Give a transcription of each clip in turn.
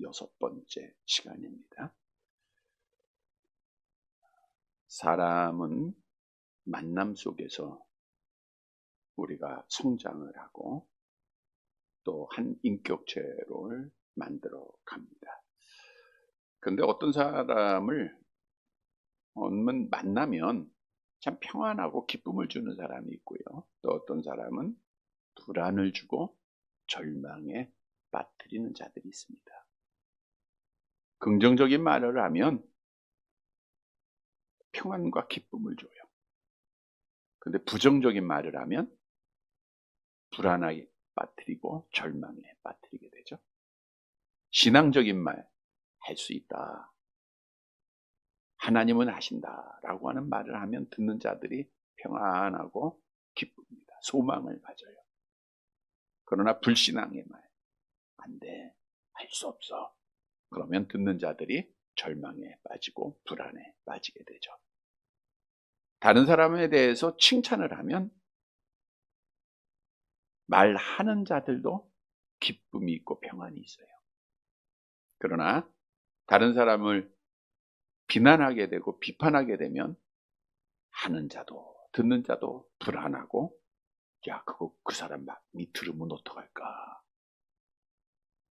36번째 시간입니다. 사람은 만남 속에서 우리가 성장을 하고 또 한 인격체를 만들어 갑니다. 근데 어떤 사람을 만나면 참 평안하고 기쁨을 주는 사람이 있고요. 또 어떤 사람은 불안을 주고 절망에 빠뜨리는 자들이 있습니다. 긍정적인 말을 하면 평안과 기쁨을 줘요. 근데 부정적인 말을 하면 불안하게 빠뜨리고 절망에 빠뜨리게 되죠. 신앙적인 말, 할 수 있다. 하나님은 하신다라고 하는 말을 하면 듣는 자들이 평안하고 기쁩니다. 소망을 가져요. 그러나 불신앙의 말, 안 돼, 할 수 없어. 그러면 듣는 자들이 절망에 빠지고 불안에 빠지게 되죠. 다른 사람에 대해서 칭찬을 하면 말하는 자들도 기쁨이 있고 평안이 있어요. 그러나 다른 사람을 비난하게 되고 비판하게 되면 하는 자도 듣는 자도 불안하고, 야, 그 사람 말이 들으면 어떡할까.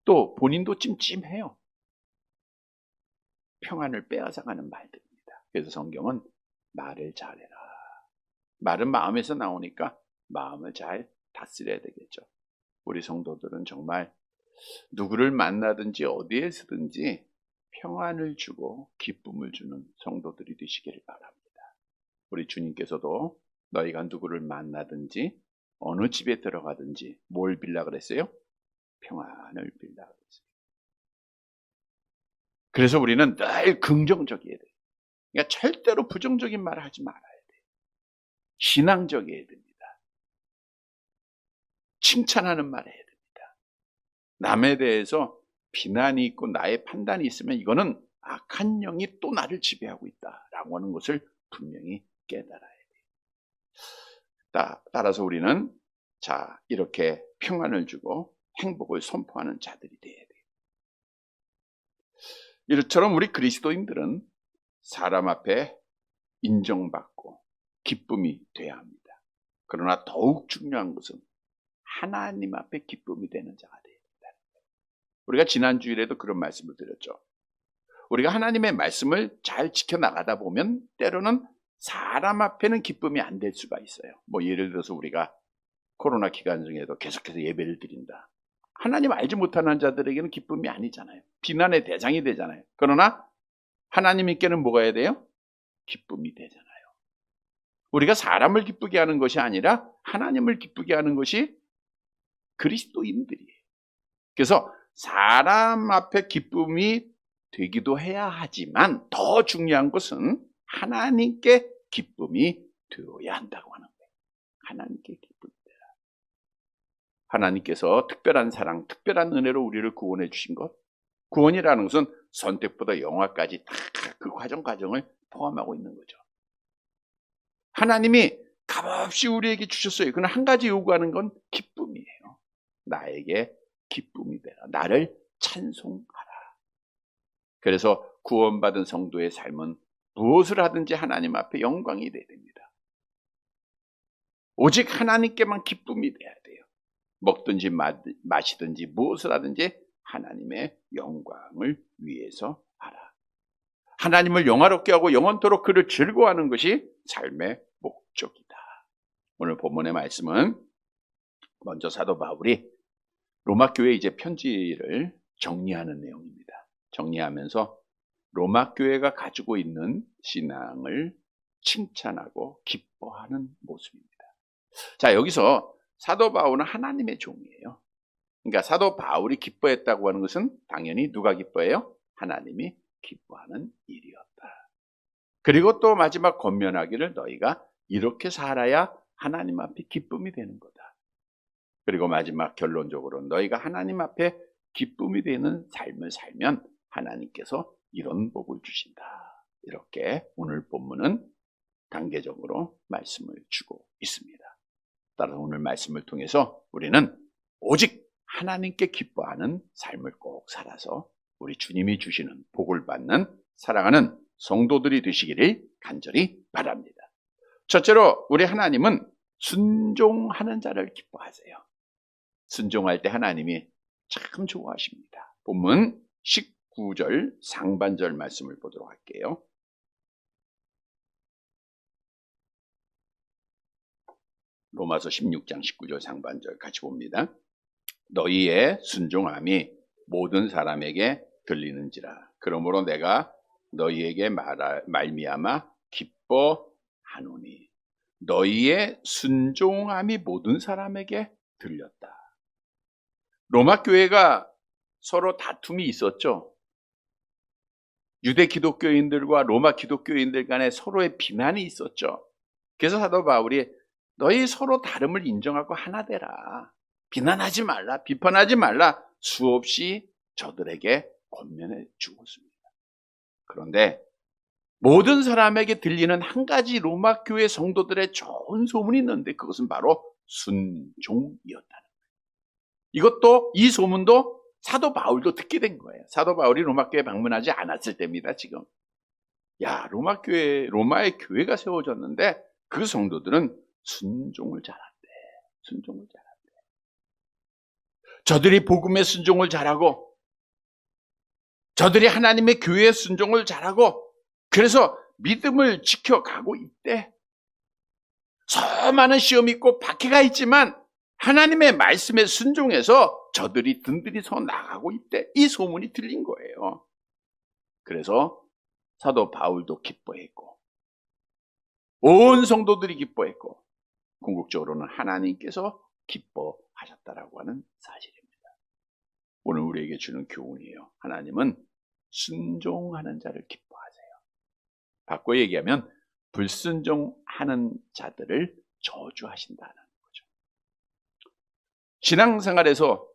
또 본인도 찜찜해요. 평안을 빼앗아가는 말들입니다. 그래서 성경은 말을 잘해라. 말은 마음에서 나오니까 마음을 잘 다스려야 되겠죠. 우리 성도들은 정말 누구를 만나든지 어디에서든지 평안을 주고 기쁨을 주는 성도들이 되시기를 바랍니다. 우리 주님께서도 너희가 누구를 만나든지 어느 집에 들어가든지 뭘 빌라 그랬어요? 평안을 빌라 그랬어요. 그래서 우리는 늘 긍정적이어야 돼요. 그러니까 절대로 부정적인 말을 하지 말아야 돼요. 신앙적이어야 됩니다. 칭찬하는 말 해야 됩니다. 남에 대해서 비난이 있고 나의 판단이 있으면 이거는 악한 영이 또 나를 지배하고 있다라고 하는 것을 분명히 깨달아야 돼요. 따라서 우리는 이렇게 평안을 주고 행복을 선포하는 자들이 되어야 돼요. 이처럼 우리 그리스도인들은 사람 앞에 인정받고 기쁨이 돼야 합니다. 그러나 더욱 중요한 것은 하나님 앞에 기쁨이 되는 자가 되어야 된다는 거예요. 우리가 지난 주일에도 그런 말씀을 드렸죠. 우리가 하나님의 말씀을 잘 지켜나가다 보면 때로는 사람 앞에는 기쁨이 안 될 수가 있어요. 예를 들어서 우리가 코로나 기간 중에도 계속해서 예배를 드린다. 하나님 알지 못하는 자들에게는 기쁨이 아니잖아요. 비난의 대상이 되잖아요. 그러나 하나님께는 뭐가 해야 돼요? 기쁨이 되잖아요. 우리가 사람을 기쁘게 하는 것이 아니라 하나님을 기쁘게 하는 것이 그리스도인들이에요. 그래서 사람 앞에 기쁨이 되기도 해야 하지만 더 중요한 것은 하나님께 기쁨이 되어야 한다고 하는 거예요. 하나님께 기쁨이 되라. 하나님께서 특별한 사랑, 특별한 은혜로 우리를 구원해 주신 것, 구원이라는 것은 선택부터 영화까지 다 그 과정을 포함하고 있는 거죠. 하나님이 값없이 우리에게 주셨어요. 그러나 한 가지 요구하는 건 기쁨이에요. 나에게 기쁨이 되라. 나를 찬송하라. 그래서 구원받은 성도의 삶은 무엇을 하든지 하나님 앞에 영광이 되어야 됩니다. 오직 하나님께만 기쁨이 돼야 돼요. 먹든지 마시든지 무엇을 하든지 하나님의 영광을 위해서 하라. 하나님을 영화롭게 하고 영원토록 그를 즐거워하는 것이 삶의 목적이다. 오늘 본문의 말씀은 먼저 사도 바울이 로마 교회 이제 편지를 정리하는 내용입니다. 정리하면서 로마 교회가 가지고 있는 신앙을 칭찬하고 기뻐하는 모습입니다. 여기서 사도 바울은 하나님의 종이에요. 그러니까 사도 바울이 기뻐했다고 하는 것은 당연히 누가 기뻐해요? 하나님이 기뻐하는 일이었다. 그리고 또 마지막 권면하기를 너희가 이렇게 살아야 하나님 앞에 기쁨이 되는 거다. 그리고 마지막 결론적으로 너희가 하나님 앞에 기쁨이 되는 삶을 살면 하나님께서 이런 복을 주신다. 이렇게 오늘 본문은 단계적으로 말씀을 주고 있습니다. 따라서 오늘 말씀을 통해서 우리는 오직 하나님께 기뻐하는 삶을 꼭 살아서 우리 주님이 주시는 복을 받는 사랑하는 성도들이 되시기를 간절히 바랍니다. 첫째로 우리 하나님은 순종하는 자를 기뻐하세요. 순종할 때 하나님이 참 좋아하십니다. 본문 19절 상반절 말씀을 보도록 할게요. 로마서 16장 19절 상반절 같이 봅니다. 너희의 순종함이 모든 사람에게 들리는지라. 그러므로 내가 너희에게 말미암아 기뻐하노니. 너희의 순종함이 모든 사람에게 들렸다. 로마 교회가 서로 다툼이 있었죠. 유대 기독교인들과 로마 기독교인들 간에 서로의 비난이 있었죠. 그래서 사도 바울이 너희 서로 다름을 인정하고 하나 되라. 비난하지 말라. 비판하지 말라. 수없이 저들에게 권면해 주었습니다. 그런데 모든 사람에게 들리는 한 가지 로마 교회 성도들의 좋은 소문이 있는데 그것은 바로 순종이었다는 거예요. 이것도 이 소문도 사도 바울도 듣게 된 거예요. 사도 바울이 로마 교회 방문하지 않았을 때입니다. 지금 로마의 교회가 세워졌는데 그 성도들은 순종을 잘한대. 순종을 잘한대. 저들이 복음의 순종을 잘하고 저들이 하나님의 교회의 순종을 잘하고 그래서 믿음을 지켜가고 있대. 수많은 시험이 있고 박해가 있지만 하나님의 말씀에 순종해서 저들이 든든히 서 나가고 있대. 이 소문이 들린 거예요. 그래서 사도 바울도 기뻐했고 온 성도들이 기뻐했고 궁극적으로는 하나님께서 기뻐하셨다라고 하는 사실입니다. 오늘 우리에게 주는 교훈이에요. 하나님은 순종하는 자를 기뻐하세요. 바꿔 얘기하면 불순종하는 자들을 저주하신다는 거죠. 신앙생활에서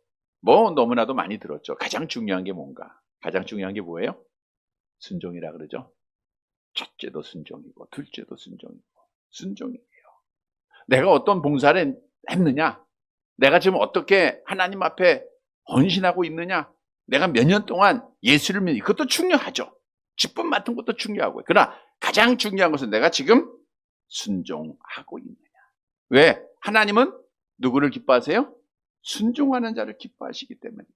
너무나도 많이 들었죠. 가장 중요한 게 뭔가? 가장 중요한 게 뭐예요? 순종이라 그러죠. 첫째도 순종이고 둘째도 순종이고 순종이에요. 내가 어떤 봉사를 했느냐? 내가 지금 어떻게 하나님 앞에 헌신하고 있느냐? 내가 몇 년 동안 예수를 믿는 그것도 중요하죠. 직분 맡은 것도 중요하고요. 그러나 가장 중요한 것은 내가 지금 순종하고 있느냐. 왜? 하나님은 누구를 기뻐하세요? 순종하는 자를 기뻐하시기 때문입니다.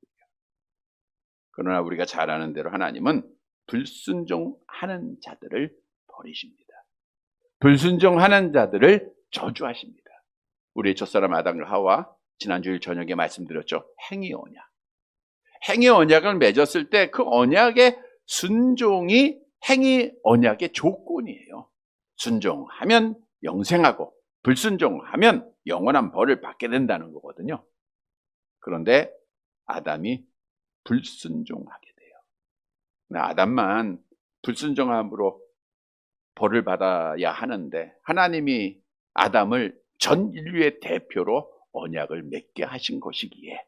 그러나 우리가 잘 아는 대로 하나님은 불순종하는 자들을 버리십니다. 불순종하는 자들을 저주하십니다. 우리의 첫사람 아담과 하와 지난주일 저녁에 말씀드렸죠. 행위 언약. 행위 언약을 맺었을 때 그 언약의 순종이 행위 언약의 조건이에요. 순종하면 영생하고 불순종하면 영원한 벌을 받게 된다는 거거든요. 그런데 아담이 불순종하게 돼요. 아담만 불순종함으로 벌을 받아야 하는데 하나님이 아담을 전 인류의 대표로 언약을 맺게 하신 것이기에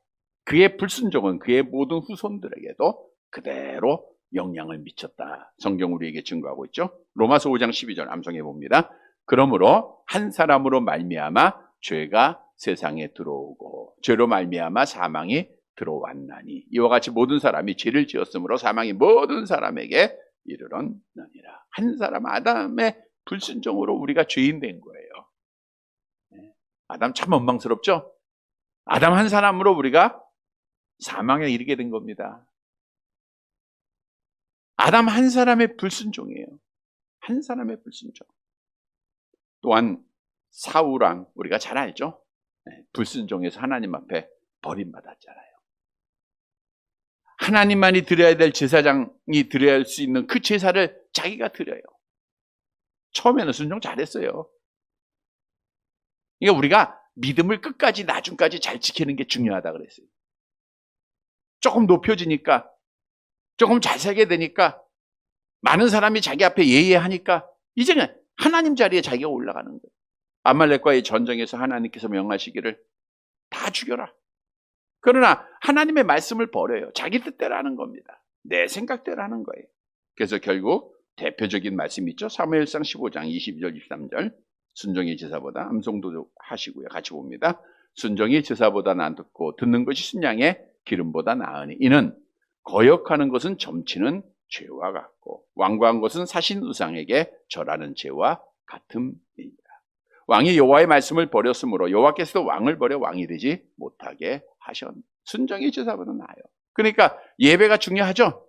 그의 불순종은 그의 모든 후손들에게도 그대로 영향을 미쳤다. 성경 우리에게 증거하고 있죠. 로마서 5장 12절 암송해 봅니다. 그러므로 한 사람으로 말미암아 죄가 세상에 들어오고 죄로 말미암아 사망이 들어왔나니 이와 같이 모든 사람이 죄를 지었으므로 사망이 모든 사람에게 이르렀느니라. 한 사람 아담의 불순종으로 우리가 죄인 된 거예요. 아담 참 원망스럽죠? 아담 한 사람으로 우리가 사망에 이르게 된 겁니다. 아담 한 사람의 불순종이에요. 한 사람의 불순종. 또한 사울왕 우리가 잘 알죠? 불순종해서 하나님 앞에 버림받았잖아요. 하나님만이 드려야 될 제사장이 드려야 할 수 있는 그 제사를 자기가 드려요. 처음에는 순종 잘했어요. 그러니까 우리가 믿음을 끝까지 나중까지 잘 지키는 게 중요하다 그랬어요. 조금 높여지니까 조금 잘 살게 되니까 많은 사람이 자기 앞에 예의하니까 이제는 하나님 자리에 자기가 올라가는 거예요. 아말렉과의 전쟁에서 하나님께서 명하시기를 다 죽여라. 그러나 하나님의 말씀을 버려요. 자기 뜻대로 하는 겁니다. 내 생각대로 하는 거예요. 그래서 결국 대표적인 말씀이 있죠. 사무엘상 15장 22절 23절 순종이 제사보다 암송도 하시고요. 같이 봅니다. 순종이 제사보다 낫고 듣는 것이 순양의 기름보다 나으니 이는 거역하는 것은 점치는 죄와 같고 완고한 것은 사신 우상에게 절하는 죄와 같음이니라. 왕이 여호와의 말씀을 버렸으므로 여호와께서도 왕을 버려 왕이 되지 못하게 하셨. 순종이 제사보다 나아요. 그러니까 예배가 중요하죠.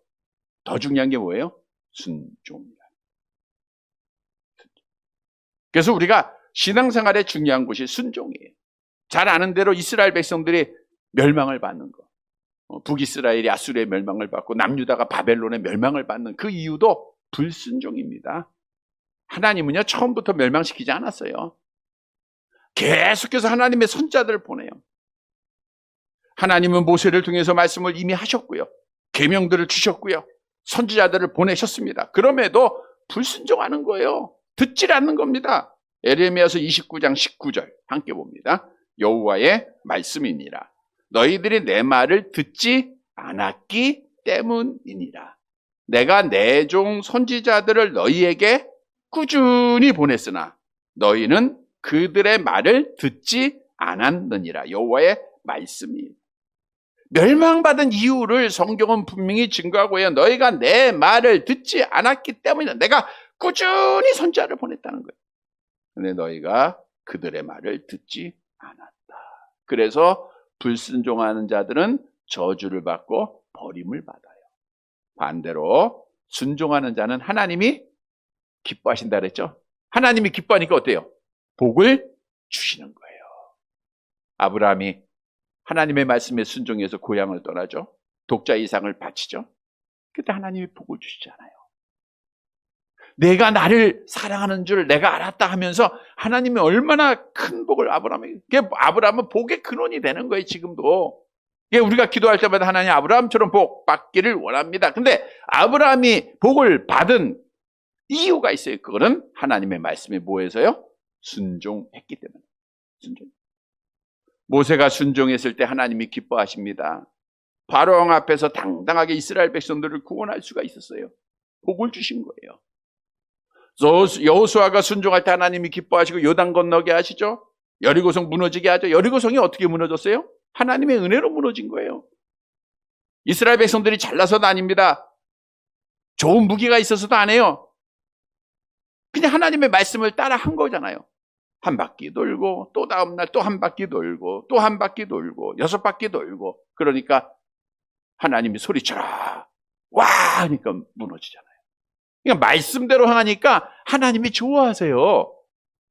더 중요한 게 뭐예요? 순종이다. 그래서 우리가 신앙생활에 중요한 것이 순종이에요. 잘 아는 대로 이스라엘 백성들이 멸망을 받는 거. 북이스라엘이 아수르의 멸망을 받고 남유다가 바벨론의 멸망을 받는 그 이유도 불순종입니다. 하나님은요, 처음부터 멸망시키지 않았어요. 계속해서 하나님의 선자들을 보내요. 하나님은 모세를 통해서 말씀을 이미 하셨고요. 계명들을 주셨고요. 선지자들을 보내셨습니다. 그럼에도 불순종하는 거예요. 듣질 않는 겁니다. 에레미야서 29장 19절 함께 봅니다. 여호와의 말씀이니라. 너희들이 내 말을 듣지 않았기 때문이니라. 내가 내 종 선지자들을 너희에게 꾸준히 보냈으나 너희는 그들의 말을 듣지 않았느니라. 여호와의 말씀이. 멸망받은 이유를 성경은 분명히 증거하고 해요. 너희가 내 말을 듣지 않았기 때문이다. 내가 꾸준히 선지자를 보냈다는 거예요. 근데 너희가 그들의 말을 듣지 않았다. 그래서 불순종하는 자들은 저주를 받고 버림을 받아요. 반대로 순종하는 자는 하나님이 기뻐하신다 그랬죠? 하나님이 기뻐하니까 어때요? 복을 주시는 거예요. 아브라함이 하나님의 말씀에 순종해서 고향을 떠나죠. 독자 이상을 바치죠. 그때 하나님이 복을 주시잖아요. 내가 나를 사랑하는 줄 내가 알았다 하면서 하나님이 얼마나 큰 복을 아브라함은 복의 근원이 되는 거예요. 지금도. 우리가 기도할 때마다 하나님 아브라함처럼 복 받기를 원합니다. 근데 아브라함이 복을 받은 이유가 있어요. 그거는 하나님의 말씀에 뭐해서요? 순종했기 때문에. 순종. 모세가 순종했을 때 하나님이 기뻐하십니다. 바로왕 앞에서 당당하게 이스라엘 백성들을 구원할 수가 있었어요. 복을 주신 거예요. 여호수아가 순종할 때 하나님이 기뻐하시고 요단 건너게 하시죠. 여리고성 무너지게 하죠. 여리고성이 어떻게 무너졌어요? 하나님의 은혜로 무너진 거예요. 이스라엘 백성들이 잘나서도 아닙니다. 좋은 무기가 있어서도 안 해요. 그냥 하나님의 말씀을 따라 한 거잖아요. 한 바퀴 돌고 또 다음 날 또 한 바퀴 돌고 또 한 바퀴 돌고 6바퀴 돌고 그러니까 하나님이 소리쳐라 와 하니까 무너지잖아요. 그러니까 말씀대로 하니까 하나님이 좋아하세요.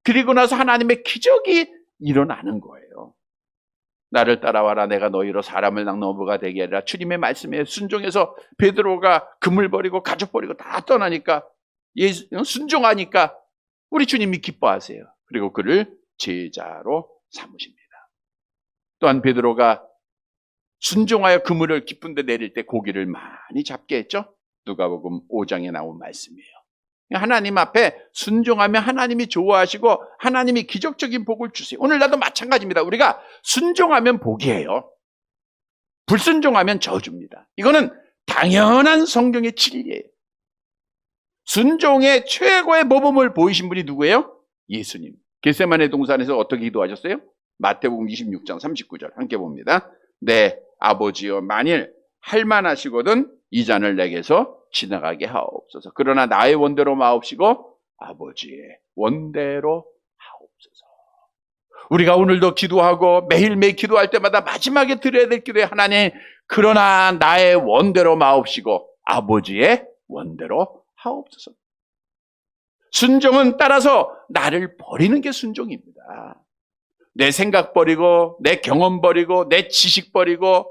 그리고 나서 하나님의 기적이 일어나는 거예요. 나를 따라와라 내가 너희로 사람을 낚는 되게 하리라. 주님의 말씀에 순종해서 베드로가 금을 버리고 가족 버리고 다 떠나니까 순종하니까 우리 주님이 기뻐하세요. 그리고 그를 제자로 삼으십니다. 또한 베드로가 순종하여 그물을 깊은 데 내릴 때 고기를 많이 잡게 했죠. 누가복음 5장에 나온 말씀이에요. 하나님 앞에 순종하면 하나님이 좋아하시고 하나님이 기적적인 복을 주세요. 오늘 나도 마찬가지입니다. 우리가 순종하면 복이에요. 불순종하면 저주입니다. 이거는 당연한 성경의 진리예요. 순종의 최고의 모범을 보이신 분이 누구예요? 예수님. 겟세마네 동산에서 어떻게 기도하셨어요? 마태복음 26장 39절 함께 봅니다. 네, 아버지여 만일 할만하시거든 이 잔을 내게서 지나가게 하옵소서. 그러나 나의 원대로 마옵시고 아버지의 원대로 하옵소서. 우리가 오늘도 기도하고 매일매일 기도할 때마다 마지막에 드려야 될 기도에 하나님 그러나 나의 원대로 마옵시고 아버지의 원대로 하옵소서. 순종은 따라서 나를 버리는 게 순종입니다. 내 생각 버리고 내 경험 버리고 내 지식 버리고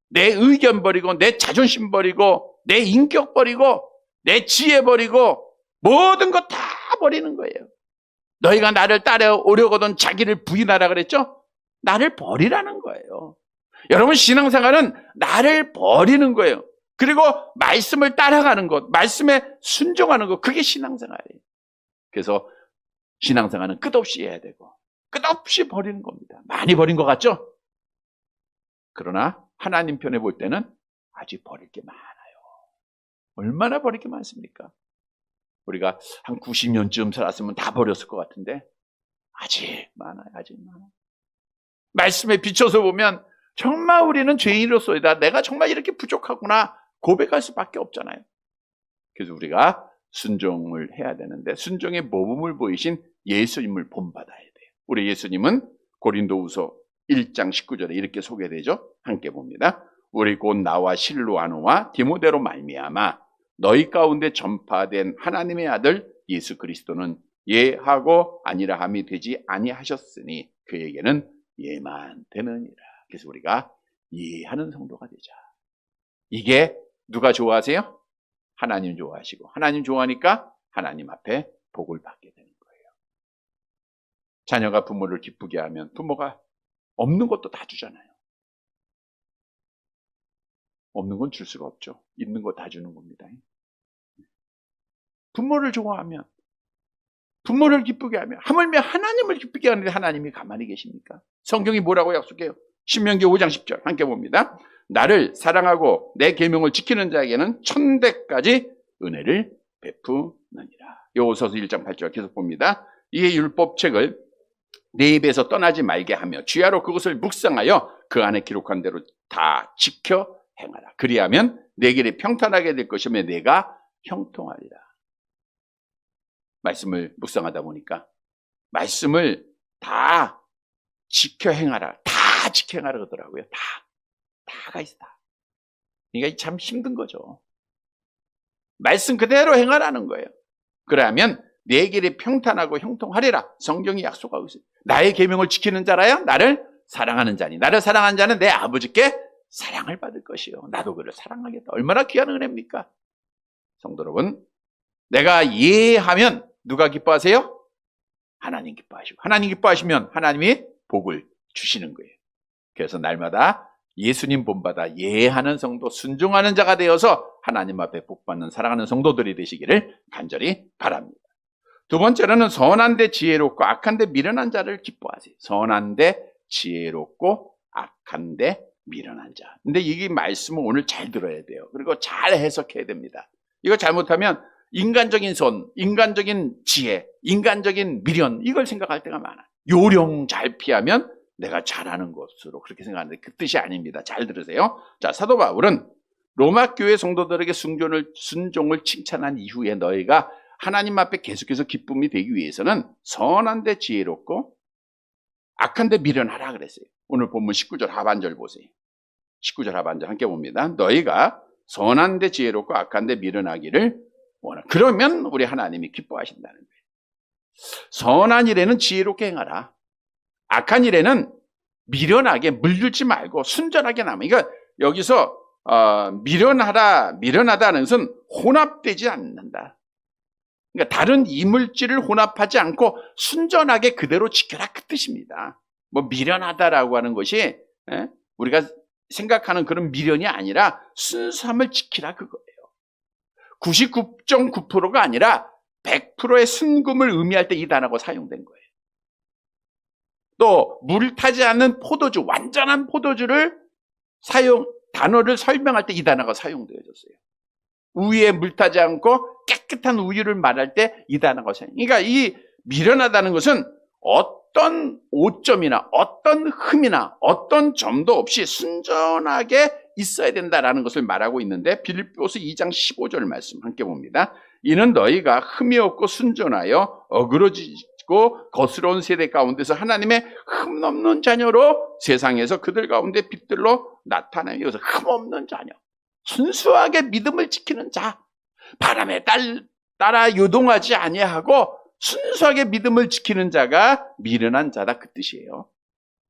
내 의견 버리고 내 자존심 버리고 내 인격 버리고 내 지혜 버리고 모든 것 다 버리는 거예요. 너희가 나를 따라오려거든 자기를 부인하라 그랬죠? 나를 버리라는 거예요. 여러분 신앙생활은 나를 버리는 거예요. 그리고 말씀을 따라가는 것, 말씀에 순종하는 것, 그게 신앙생활이에요. 그래서 신앙생활은 끝없이 해야 되고 끝없이 버리는 겁니다. 많이 버린 것 같죠? 그러나 하나님 편에 볼 때는 아직 버릴 게 많아요. 얼마나 버릴 게 많습니까? 우리가 한 90년쯤 살았으면 다 버렸을 것 같은데 아직 많아요. 아직 많아요. 말씀에 비춰서 보면 정말 우리는 죄인으로서이다. 내가 정말 이렇게 부족하구나 고백할 수밖에 없잖아요. 그래서 우리가 순종을 해야 되는데 순종의 모범을 보이신 예수님을 본받아야 돼요. 우리 예수님은 고린도후서 1장 19절에 이렇게 소개되죠. 함께 봅니다. 우리 곧 나와 실로아노와 디모데로 말미암아 너희 가운데 전파된 하나님의 아들 예수 그리스도는 예하고 아니라 함이 되지 아니하셨으니 그에게는 예만 되느니라. 그래서 우리가 예하는 성도가 되자. 이게 누가 좋아하세요? 하나님 좋아하시고 하나님 좋아하니까 하나님 앞에 복을 받게 되는 거예요. 자녀가 부모를 기쁘게 하면 부모가 없는 것도 다 주잖아요. 없는 건 줄 수가 없죠. 있는 거 다 주는 겁니다. 부모를 좋아하면 부모를 기쁘게 하면 하물며 하나님을 기쁘게 하는데 하나님이 가만히 계십니까? 성경이 뭐라고 약속해요? 신명기 5장 10절 함께 봅니다. 나를 사랑하고 내 계명을 지키는 자에게는 천대까지 은혜를 베푸느니라. 여호수아서 1장 8절 계속 봅니다. 이에 율법책을 내 입에서 떠나지 말게 하며 주야로 그것을 묵상하여 그 안에 기록한 대로 다 지켜 행하라. 그리하면 내 길이 평탄하게 될 것이며 내가 형통하리라. 말씀을 묵상하다 보니까 말씀을 다 지켜 행하라. 다 지켜 행하라 그러더라고요. 다가 있어. 그러니까 참 힘든 거죠. 말씀 그대로 행하라는 거예요. 그러면 내 길이 평탄하고 형통하리라. 성경이 약속하고 있어요. 나의 계명을 지키는 자라야 나를 사랑하는 자니 나를 사랑하는 자는 내 아버지께 사랑을 받을 것이요. 나도 그를 사랑하겠다. 얼마나 귀한 은혜입니까? 성도 여러분, 내가 예하면 누가 기뻐하세요? 하나님 기뻐하시고 하나님 기뻐하시면 하나님이 복을 주시는 거예요. 그래서 날마다 예수님 본받아 예하는 성도, 순종하는 자가 되어서 하나님 앞에 복받는 사랑하는 성도들이 되시기를 간절히 바랍니다. 두 번째로는 선한데 지혜롭고 악한데 미련한 자를 기뻐하세요. 선한데 지혜롭고 악한데 미련한 자. 근데 이 말씀은 오늘 잘 들어야 돼요. 그리고 잘 해석해야 됩니다. 이거 잘못하면 인간적인 선, 인간적인 지혜, 인간적인 미련 이걸 생각할 때가 많아요. 요령 잘 피하면 내가 잘하는 것으로 그렇게 생각하는데 그 뜻이 아닙니다. 잘 들으세요. 자, 사도 바울은 로마 교회 성도들에게 순종을 칭찬한 이후에 너희가 하나님 앞에 계속해서 기쁨이 되기 위해서는 선한데 지혜롭고 악한데 미련하라 그랬어요. 오늘 본문 19절 하반절 보세요. 19절 하반절 함께 봅니다. 너희가 선한데 지혜롭고 악한데 미련하기를 원하. 그러면 우리 하나님이 기뻐하신다는 거예요. 선한 일에는 지혜롭게 행하라. 악한 일에는 미련하게 물들지 말고 순전하게 남아. 그러니까 여기서 미련하다는 것은 혼합되지 않는다. 그러니까 다른 이물질을 혼합하지 않고 순전하게 그대로 지켜라 그 뜻입니다. 뭐 미련하다라고 하는 것이 우리가 생각하는 그런 미련이 아니라 순수함을 지키라 그거예요. 99.9%가 아니라 100%의 순금을 의미할 때 이 단어가 사용된 거예요. 또 물 타지 않는 포도주, 완전한 포도주를 단어를 설명할 때 이 단어가 사용되어졌어요. 우유에 물 타지 않고 깨끗한 우유를 말할 때 이 단어가 사용. 그러니까 이 미련하다는 것은 어떤 오점이나 어떤 흠이나 어떤 점도 없이 순전하게 있어야 된다라는 것을 말하고 있는데 빌립보서 2장 15절 말씀 함께 봅니다. 이는 너희가 흠이 없고 순전하여 어그러지고 거스러운 세대 가운데서 하나님의 흠없는 자녀로 세상에서 그들 가운데 빛들로 나타나며 여기서 흠없는 자녀, 순수하게 믿음을 지키는 자, 바람에 따라 요동하지 아니하고 순수하게 믿음을 지키는 자가 미련한 자다 그 뜻이에요.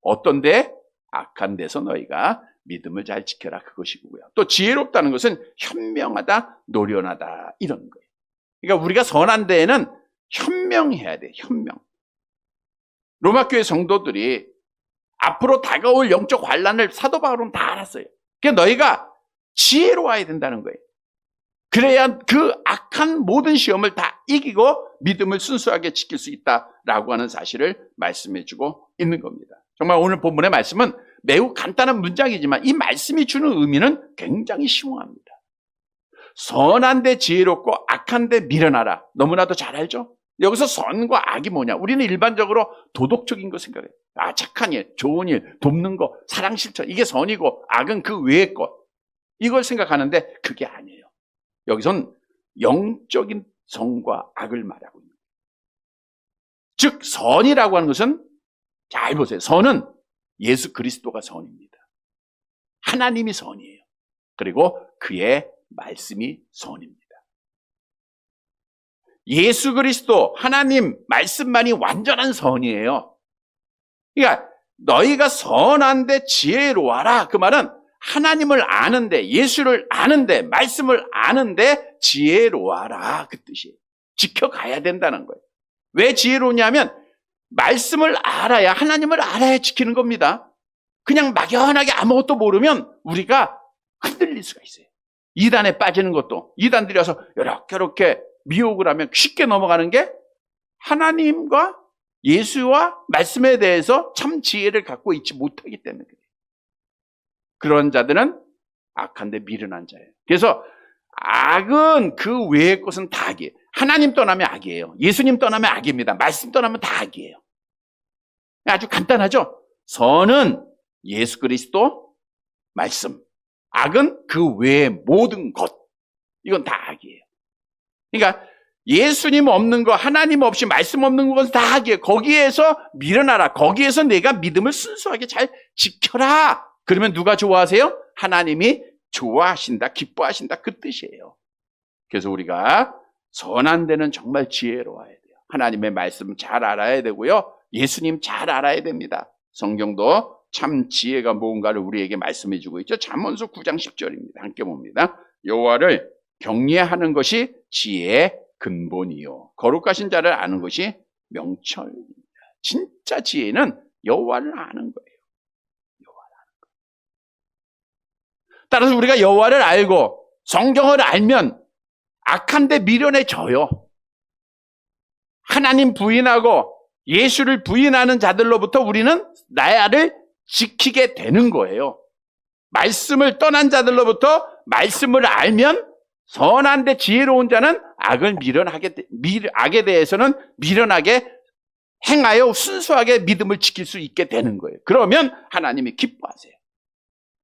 어떤데? 악한 데서 너희가 믿음을 잘 지켜라 그것이고요. 또 지혜롭다는 것은 현명하다, 노련하다 이런 거예요. 그러니까 우리가 선한 데에는 현명해야 돼. 현명. 로마교회 성도들이 앞으로 다가올 영적 환난을 사도 바울은 다 알았어요. 그러니까 너희가 지혜로워야 된다는 거예요. 그래야 그 악한 모든 시험을 다 이기고 믿음을 순수하게 지킬 수 있다라고 하는 사실을 말씀해주고 있는 겁니다. 정말 오늘 본문의 말씀은 매우 간단한 문장이지만 이 말씀이 주는 의미는 굉장히 심오합니다. 선한데 지혜롭고 악한데 미련하라. 너무나도 잘 알죠? 여기서 선과 악이 뭐냐? 우리는 일반적으로 도덕적인 거 생각해요. 착한 일, 좋은 일, 돕는 거, 사랑 실천, 이게 선이고 악은 그 외의 것. 이걸 생각하는데 그게 아니에요. 여기선 영적인 선과 악을 말하고 있는 거예요. 즉 선이라고 하는 것은, 잘 보세요. 선은 예수 그리스도가 선입니다. 하나님이 선이에요. 그리고 그의 말씀이 선입니다. 예수 그리스도 하나님 말씀만이 완전한 선이에요. 그러니까 너희가 선한데 지혜로워라. 그 말은 하나님을 아는데, 예수를 아는데, 말씀을 아는데 지혜로워라, 그 뜻이에요. 지켜가야 된다는 거예요. 왜 지혜로우냐면 말씀을 알아야, 하나님을 알아야 지키는 겁니다. 그냥 막연하게 아무것도 모르면 우리가 흔들릴 수가 있어요. 이단에 빠지는 것도, 이단들이 와서 이렇게 미혹을 하면 쉽게 넘어가는 게 하나님과 예수와 말씀에 대해서 참 지혜를 갖고 있지 못하기 때문에 그래요. 그런 자들은 악한데 미련한 자예요. 그래서 악은 그 외의 것은 다 악이에요. 하나님 떠나면 악이에요. 예수님 떠나면 악입니다. 말씀 떠나면 다 악이에요. 아주 간단하죠? 선은 예수 그리스도, 말씀. 악은 그 외의 모든 것. 이건 다 악이에요. 그러니까 예수님 없는 거, 하나님 없이 말씀 없는 것은 다 악이에요. 거기에서 밀어놔라. 거기에서 내가 믿음을 순수하게 잘 지켜라. 그러면 누가 좋아하세요? 하나님이 좋아하신다, 기뻐하신다, 그 뜻이에요. 그래서 우리가 선한 데는 정말 지혜로워야 돼요. 하나님의 말씀 잘 알아야 되고요. 예수님 잘 알아야 됩니다. 성경도 참 지혜가 뭔가를 우리에게 말씀해 주고 있죠. 잠언서 9장 10절입니다. 함께 봅니다. 여호와를 경외하는 것이 지혜의 근본이요, 거룩하신 자를 아는 것이 명철입니다. 진짜 지혜는 여호와를 아는 거예요. 따라서 우리가 여호와를 알고 성경을 알면 악한 데 미련해져요. 하나님 부인하고 예수를 부인하는 자들로부터 우리는 나야를 지키게 되는 거예요. 말씀을 떠난 자들로부터 말씀을 알면, 선한데 지혜로운 자는 악에 대해서는 미련하게 행하여 순수하게 믿음을 지킬 수 있게 되는 거예요. 그러면 하나님이 기뻐하세요.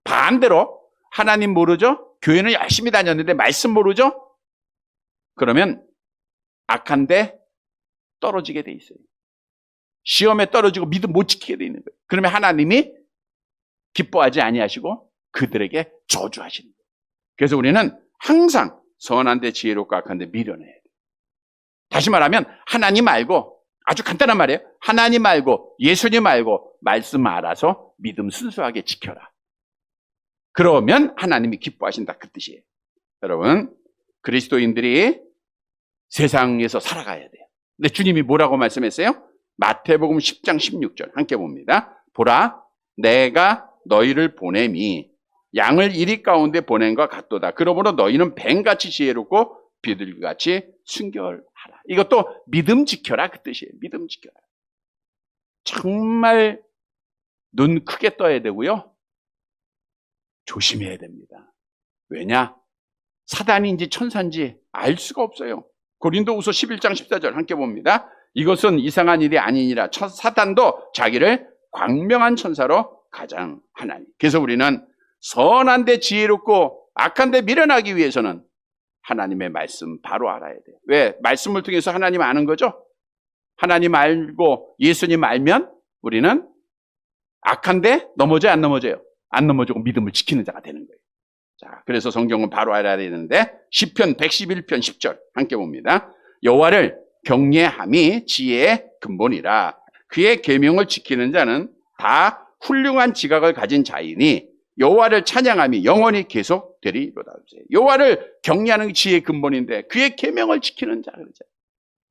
반대로 하나님 모르죠? 교회는 열심히 다녔는데 말씀 모르죠? 그러면 악한데 떨어지게 돼 있어요. 시험에 떨어지고 믿음 못 지키게 돼 있는 거예요. 그러면 하나님이 기뻐하지 아니하시고 그들에게 저주하시는 거예요. 그래서 우리는 항상 선한데 지혜롭고 악한데 미련해야 돼요. 다시 말하면 하나님 알고, 아주 간단한 말이에요. 하나님 알고 예수님 알고 말씀 알아서 믿음 순수하게 지켜라. 그러면 하나님이 기뻐하신다, 그 뜻이에요. 여러분, 그리스도인들이 세상에서 살아가야 돼요. 근데 주님이 뭐라고 말씀했어요? 마태복음 10장 16절 함께 봅니다. 보라, 내가 너희를 보냄이 양을 이리 가운데 보낸 것 같도다. 그러므로 너희는 뱀같이 지혜롭고 비둘기같이 순결하라. 이것도 믿음 지켜라, 그 뜻이에요. 믿음 지켜라. 정말 눈 크게 떠야 되고요. 조심해야 됩니다. 왜냐? 사단인지 천사인지 알 수가 없어요. 고린도후서 11장 14절 함께 봅니다. 이것은 이상한 일이 아니니라. 사단도 자기를 광명한 천사로 가장하나니. 그래서 우리는 선한데 지혜롭고 악한데 미련하기 위해서는 하나님의 말씀 바로 알아야 돼요. 왜? 말씀을 통해서 하나님 아는 거죠? 하나님 알고 예수님 알면 우리는 악한데 넘어져요, 안 넘어져요? 안 넘어지고 믿음을 지키는 자가 되는 거예요. 자, 그래서 성경은 바로 알아야 되는데 시편 111편 10절 함께 봅니다. 여호와를 경외함이 지혜의 근본이라. 그의 계명을 지키는 자는 다 훌륭한 지각을 가진 자이니 여호와를 찬양함이 영원히 계속되리로다. 여호와를 경외하는 게 지혜의 근본인데 그의 계명을 지키는 자, 그러죠.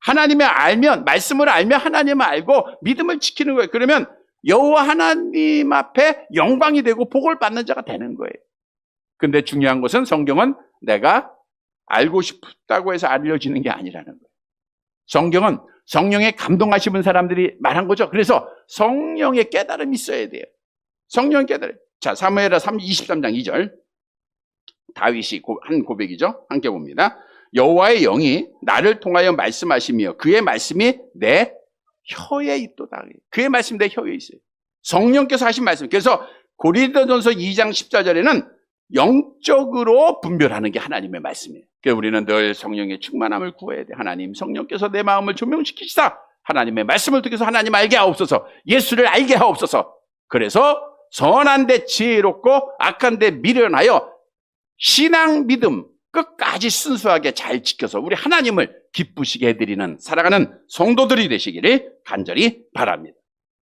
하나님을 알면, 말씀을 알면 하나님을 알고 믿음을 지키는 거예요. 그러면 여호와 하나님 앞에 영광이 되고 복을 받는 자가 되는 거예요. 근데 중요한 것은 성경은 내가 알고 싶다고 해서 알려지는 게 아니라는 거예요. 성경은 성령에 감동하시는 사람들이 말한 거죠. 그래서 성령의 깨달음이 있어야 돼요. 성령의 깨달음. 자, 사무엘하 23장 2절. 다윗이 한 고백이죠. 함께 봅니다. 여호와의 영이 나를 통하여 말씀하시며 그의 말씀이 내 혀에 있도다. 그의 말씀이 내 혀에 있어요. 성령께서 하신 말씀. 그래서 고린도전서 2장 14절에는 영적으로 분별하는 게 하나님의 말씀이에요. 그래서 우리는 늘 성령의 충만함을 구해야 돼. 하나님, 성령께서 내 마음을 조명시키시다. 하나님의 말씀을 통해서 하나님 알게 하옵소서. 예수를 알게 하옵소서. 그래서 선한 데 지혜롭고 악한 데 미련하여 신앙 믿음 끝까지 순수하게 잘 지켜서 우리 하나님을 기쁘시게 해드리는 살아가는 성도들이 되시기를 간절히 바랍니다.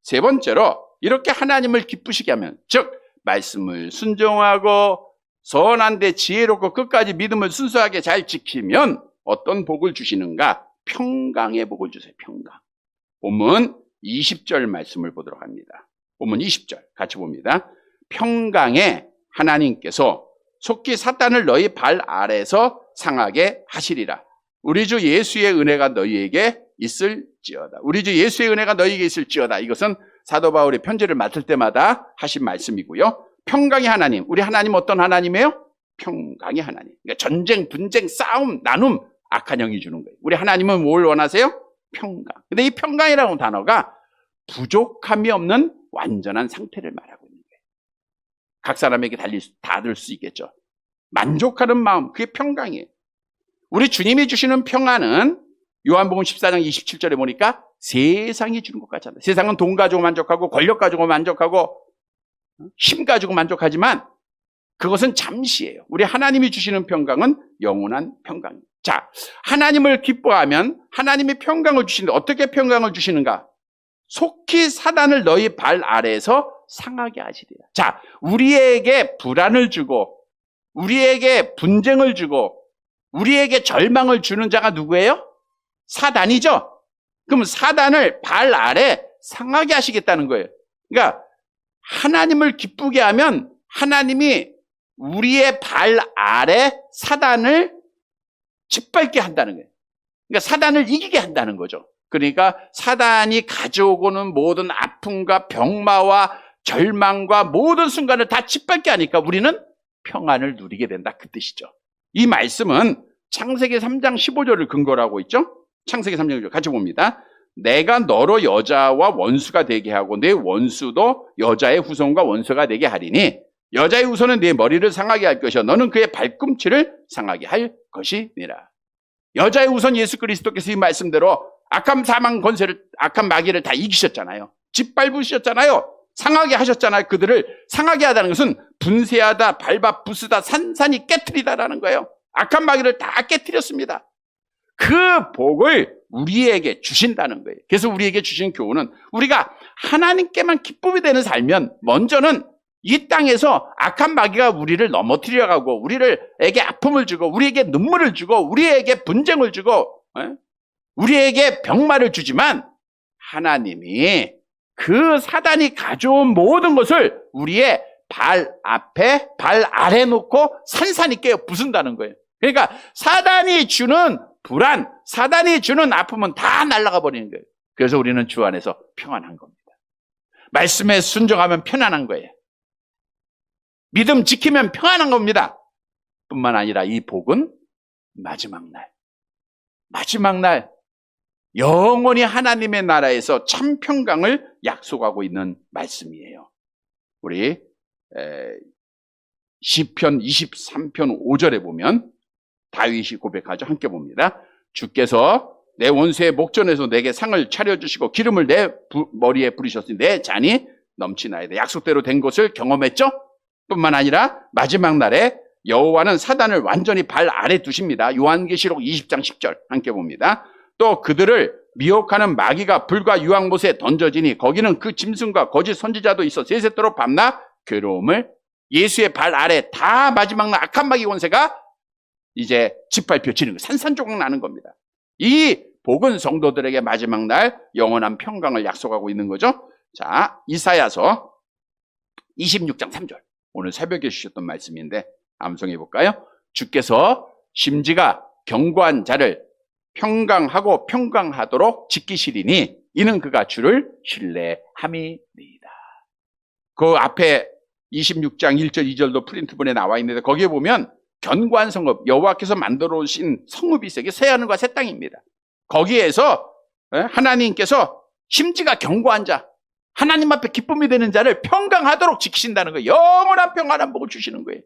세 번째로 이렇게 하나님을 기쁘시게 하면, 즉 말씀을 순종하고 선한 데 지혜롭고 끝까지 믿음을 순수하게 잘 지키면 어떤 복을 주시는가? 평강의 복을 주세요. 평강. 본문 20절 말씀을 보도록 합니다. 본문 20절 같이 봅니다. 평강에 하나님께서 속히 사탄을 너희 발 아래에서 상하게 하시리라. 우리 주 예수의 은혜가 너희에게 있을지어다. 우리 주 예수의 은혜가 너희에게 있을지어다. 이것은 사도 바울이 편지를 맡을 때마다 하신 말씀이고요. 평강의 하나님, 우리 하나님 어떤 하나님이에요? 평강의 하나님. 그러니까 전쟁, 분쟁, 싸움, 나눔, 악한 영이 주는 거예요. 우리 하나님은 뭘 원하세요? 평강. 근데 이 평강이라는 단어가 부족함이 없는 완전한 상태를 말하고 있는 거예요. 각 사람에게 다를 수 있겠죠. 만족하는 마음, 그게 평강이에요. 우리 주님이 주시는 평안은 요한복음 14장 27절에 보니까 세상이 주는 것 같잖아요. 세상은 돈 가지고 만족하고 권력 가지고 만족하고 힘 가지고 만족하지만 그것은 잠시예요. 우리 하나님이 주시는 평강은 영원한 평강이에요. 자, 하나님을 기뻐하면 하나님이 평강을 주시는데 어떻게 평강을 주시는가? 속히 사단을 너희 발 아래에서 상하게 하시리라. 자, 우리에게 불안을 주고 우리에게 분쟁을 주고 우리에게 절망을 주는 자가 누구예요? 사단이죠. 그럼 사단을 발 아래 상하게 하시겠다는 거예요. 그러니까 하나님을 기쁘게 하면 하나님이 우리의 발 아래 사단을 짓밟게 한다는 거예요. 그러니까 사단을 이기게 한다는 거죠. 그러니까 사단이 가져오고는 모든 아픔과 병마와 절망과 모든 순간을 다 짓밟게 하니까 우리는 평안을 누리게 된다. 그 뜻이죠. 이 말씀은 창세기 3장 15절을 근거로 하고 있죠. 창세기 3장 15절 같이 봅니다. 내가 너로 여자와 원수가 되게 하고 내 원수도 여자의 후손과 원수가 되게 하리니 여자의 후손은 네 머리를 상하게 할 것이요 너는 그의 발꿈치를 상하게 할 것이니라. 여자의 후손 예수 그리스도께서 이 말씀대로 악한 사망 권세를, 악한 마귀를 다 이기셨잖아요. 짓밟으셨잖아요. 상하게 하셨잖아요. 그들을 상하게 하다는 것은 분쇄하다, 밟아 부수다, 산산이 깨트리다라는 거예요. 악한 마귀를 다 깨트렸습니다. 그 복을 우리에게 주신다는 거예요. 그래서 우리에게 주신 교훈은 우리가 하나님께만 기쁨이 되는 살면 먼저는 이 땅에서 악한 마귀가 우리를 넘어뜨려 가고 우리에게 아픔을 주고 우리에게 눈물을 주고 우리에게 분쟁을 주고 우리에게 병마를 주지만 하나님이 그 사단이 가져온 모든 것을 우리의 발 앞에 발 아래 놓고 산산이 깨어 부순다는 거예요. 그러니까 사단이 주는 불안, 사단이 주는 아픔은 다 날아가 버리는 거예요. 그래서 우리는 주 안에서 평안한 겁니다. 말씀에 순종하면 편안한 거예요. 믿음 지키면 평안한 겁니다. 뿐만 아니라 이 복은 마지막 날 영원히 하나님의 나라에서 참 평강을 약속하고 있는 말씀이에요. 우리 시편 23편 5절에 보면 다윗이 고백하죠. 함께 봅니다. 주께서 내 원수의 목전에서 내게 상을 차려주시고 기름을 내 머리에 부리셨으니 내 잔이 넘치나이다. 약속대로 된 것을 경험했죠. 뿐만 아니라 마지막 날에 여호와는 사단을 완전히 발 아래 두십니다. 요한계시록 20장 10절 함께 봅니다. 또 그들을 미혹하는 마귀가 불과 유황못에 던져지니 거기는 그 짐승과 거짓 선지자도 있어 세세토록 밤낮 괴로움을 예수의 발 아래 다 마지막 날 악한 마귀 권세가 이제 짓밟혀지는 거예요. 산산조각 나는 겁니다. 이 복은 성도들에게 마지막 날 영원한 평강을 약속하고 있는 거죠. 자, 이사야서 26장 3절 오늘 새벽에 주셨던 말씀인데 암송해 볼까요? 주께서 심지가 견고한 자를 평강하고 평강하도록 지키시리니 이는 그가 주를 신뢰함이니이다. 그 앞에 26장 1절 2절도 프린트본에 나와 있는데 거기에 보면 견고한 성읍, 여호와께서 만들어 오신 성읍이 있어요. 이게 새 하늘과 새 땅입니다. 거기에서 하나님께서 심지가 견고한 자, 하나님 앞에 기쁨이 되는 자를 평강하도록 지키신다는 거예요. 영원한 평안한 복을 주시는 거예요.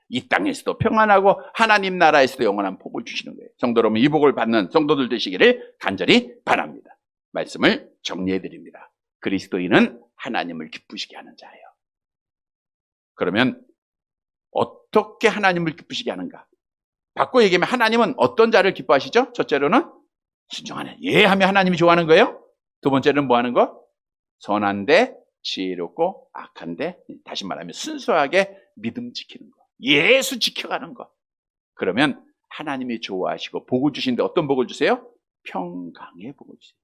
이 땅에서도 평안하고 하나님 나라에서도 영원한 복을 주시는 거예요. 성도 여러분, 이 복을 받는 성도들 되시기를 간절히 바랍니다. 말씀을 정리해 드립니다. 그리스도인은 하나님을 기쁘시게 하는 자예요. 그러면 어떻게 하나님을 기쁘시게 하는가? 바꿔 얘기하면 하나님은 어떤 자를 기뻐하시죠? 첫째로는 순종하는, 예하면 하나님이 좋아하는 거예요. 두 번째는 뭐 하는 거? 선한데 지혜롭고 악한데, 다시 말하면 순수하게 믿음 지키는 거, 예수 지켜가는 거. 그러면 하나님이 좋아하시고 복을 주시는데 어떤 복을 주세요? 평강의 복을 주세요.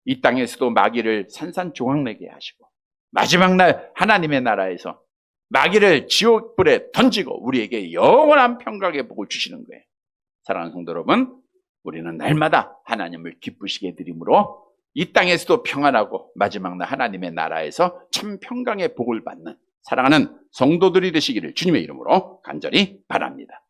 이 땅에서도 마귀를 산산조각내게 하시고 마지막 날 하나님의 나라에서 마귀를 지옥불에 던지고 우리에게 영원한 평강의 복을 주시는 거예요. 사랑하는 성도 여러분, 우리는 날마다 하나님을 기쁘시게 해드림으로 이 땅에서도 평안하고 마지막 날 하나님의 나라에서 참 평강의 복을 받는 사랑하는 성도들이 되시기를 주님의 이름으로 간절히 바랍니다.